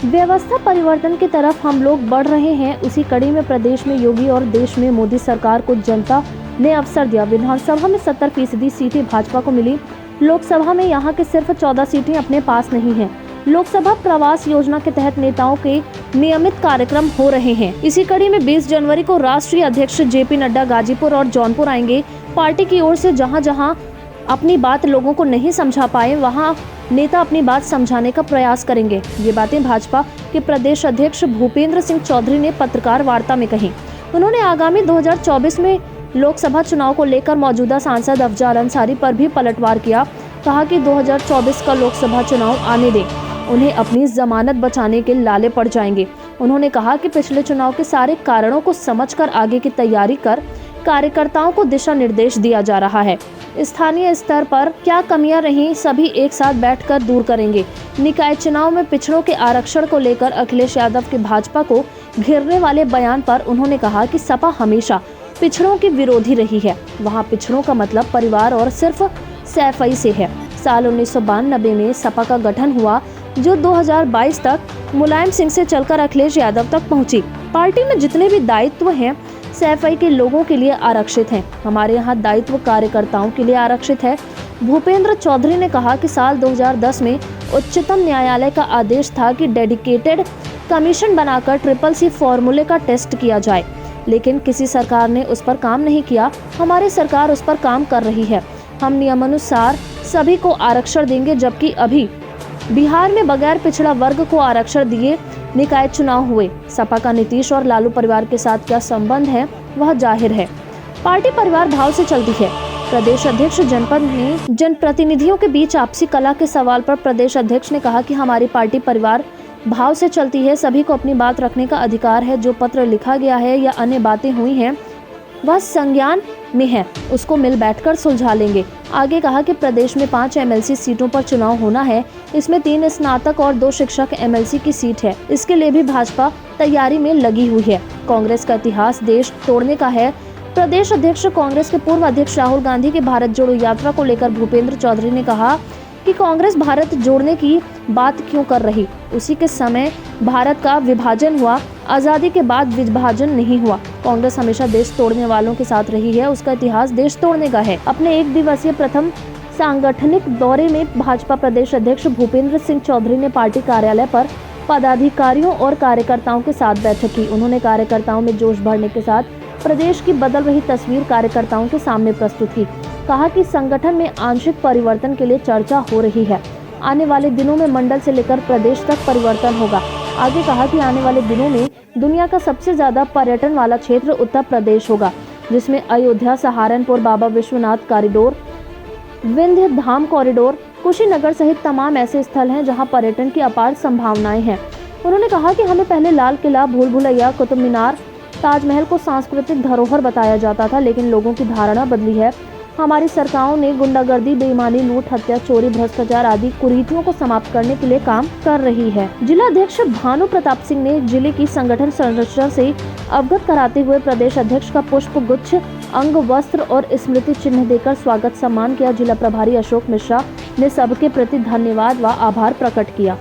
व्यवस्था परिवर्तन की तरफ हम लोग बढ़ रहे हैं। उसी कड़ी में प्रदेश में योगी और देश में मोदी सरकार को जनता ने अवसर दिया। विधानसभा में 70% सीटें भाजपा को मिली। लोकसभा में यहां के सिर्फ 14 सीटें अपने पास नहीं हैं। लोकसभा प्रवास योजना के तहत नेताओं के नियमित कार्यक्रम हो रहे हैं। इसी कड़ी में 20 जनवरी को राष्ट्रीय अध्यक्ष जेपी नड्डा गाजीपुर और जौनपुर आएंगे। पार्टी की ओर से जहां जहां अपनी बात लोगों को नहीं समझा पाए, वहां नेता अपनी बात समझाने का प्रयास करेंगे। ये बातें भाजपा के प्रदेश अध्यक्ष भूपेंद्र सिंह चौधरी ने पत्रकार वार्ता में कही। उन्होंने आगामी 2024 में लोकसभा चुनाव को लेकर मौजूदा सांसद अफजल अंसारी पर भी पलटवार किया। कहा कि 2024 का लोकसभा चुनाव आने दें, उन्हें अपनी जमानत बचाने के लाले पड़ जाएंगे। उन्होंने कहा कि पिछले चुनाव के सारे कारणों को समझकर आगे की तैयारी कर कार्यकर्ताओं को दिशा निर्देश दिया जा रहा है। स्थानीय स्तर पर क्या कमियां रहीं, सभी एक साथ बैठकर दूर करेंगे। निकाय चुनाव में पिछड़ों के आरक्षण को लेकर अखिलेश यादव के भाजपा को घेरने वाले बयान पर उन्होंने कहा कि सपा हमेशा पिछड़ों की विरोधी रही है। वहां पिछड़ों का मतलब परिवार और सिर्फ सैफई से है। साल 1992 में सपा का गठन हुआ, जो 2022 तक मुलायम सिंह से चलकर अखिलेश यादव तक पहुंची। पार्टी में जितने भी दायित्व हैं, सैफई के लोगों के लिए आरक्षित हैं। हमारे यहाँ दायित्व कार्यकर्ताओं के लिए आरक्षित है। भूपेंद्र चौधरी ने कहा कि साल 2010 में उच्चतम न्यायालय का आदेश था कि डेडिकेटेड कमीशन बनाकर CCC फॉर्मूले का टेस्ट किया जाए, लेकिन किसी सरकार ने उस पर काम नहीं किया। हमारी सरकार उस पर काम कर रही है। हम नियमानुसार सभी को आरक्षण देंगे, जबकि अभी बिहार में बगैर पिछड़ा वर्ग को आरक्षण दिए निकाय चुनाव हुए। सपा का नीतीश और लालू परिवार के साथ क्या संबंध है, वह जाहिर है। पार्टी परिवार भाव से चलती है। प्रदेश अध्यक्ष जनपद में जनप्रतिनिधियों के बीच आपसी कला के सवाल पर प्रदेश अध्यक्ष ने कहा कि हमारी पार्टी परिवार भाव से चलती है। सभी को अपनी बात रखने का अधिकार है। जो पत्र लिखा गया है या अन्य बातें हुई हैं, वह संज्ञान में है, उसको मिल बैठकर सुलझा लेंगे। आगे कहा कि प्रदेश में 5 MLC सीटों पर चुनाव होना है। इसमें 3 स्नातक और 2 शिक्षक MLC की सीट है। इसके लिए भी भाजपा तैयारी में लगी हुई है। कांग्रेस का इतिहास देश तोड़ने का है। प्रदेश अध्यक्ष कांग्रेस के पूर्व अध्यक्ष राहुल गांधी की भारत जोड़ो यात्रा को लेकर भूपेंद्र चौधरी ने कहा कि कांग्रेस भारत जोड़ने की बात क्यों कर रही। उसी के समय भारत का विभाजन हुआ, आजादी के बाद विभाजन नहीं हुआ। कांग्रेस हमेशा देश तोड़ने वालों के साथ रही है। उसका इतिहास देश तोड़ने का है। अपने 1 दिवसीय प्रथम सांगठनिक दौरे में भाजपा प्रदेश अध्यक्ष भूपेंद्र सिंह चौधरी ने पार्टी कार्यालय पर पदाधिकारियों और कार्यकर्ताओं के साथ बैठक की। उन्होंने कार्यकर्ताओं में जोश भरने के साथ प्रदेश की बदल रही तस्वीर कार्यकर्ताओं के सामने प्रस्तुत की। कहा कि संगठन में आंशिक परिवर्तन के लिए चर्चा हो रही है। आने वाले दिनों में मंडल से लेकर प्रदेश तक परिवर्तन होगा। आगे कहा कि आने वाले दिनों में दुनिया का सबसे ज्यादा पर्यटन वाला क्षेत्र उत्तर प्रदेश होगा, जिसमें अयोध्या, सहारनपुर, बाबा विश्वनाथ कॉरिडोर, विंध्य धाम कॉरिडोर, कुशीनगर सहित तमाम ऐसे स्थल हैं जहां पर्यटन की अपार संभावनाएं हैं। उन्होंने कहा कि हमें पहले लाल किला, भूल भुलैया, कुतुब मीनार, ताजमहल को सांस्कृतिक धरोहर बताया जाता था, लेकिन लोगों की धारणा बदली है। हमारी सरकारों ने गुंडागर्दी, बेईमानी, लूट, हत्या, चोरी, भ्रष्टाचार आदि कुरीतियों को समाप्त करने के लिए काम कर रही है। जिला अध्यक्ष भानु प्रताप सिंह ने जिले की संगठन संरचना से अवगत कराते हुए प्रदेश अध्यक्ष का पुष्प गुच्छ, अंग वस्त्र और स्मृति चिन्ह देकर स्वागत सम्मान किया। जिला प्रभारी अशोक मिश्रा ने सबके प्रति धन्यवाद व आभार प्रकट किया।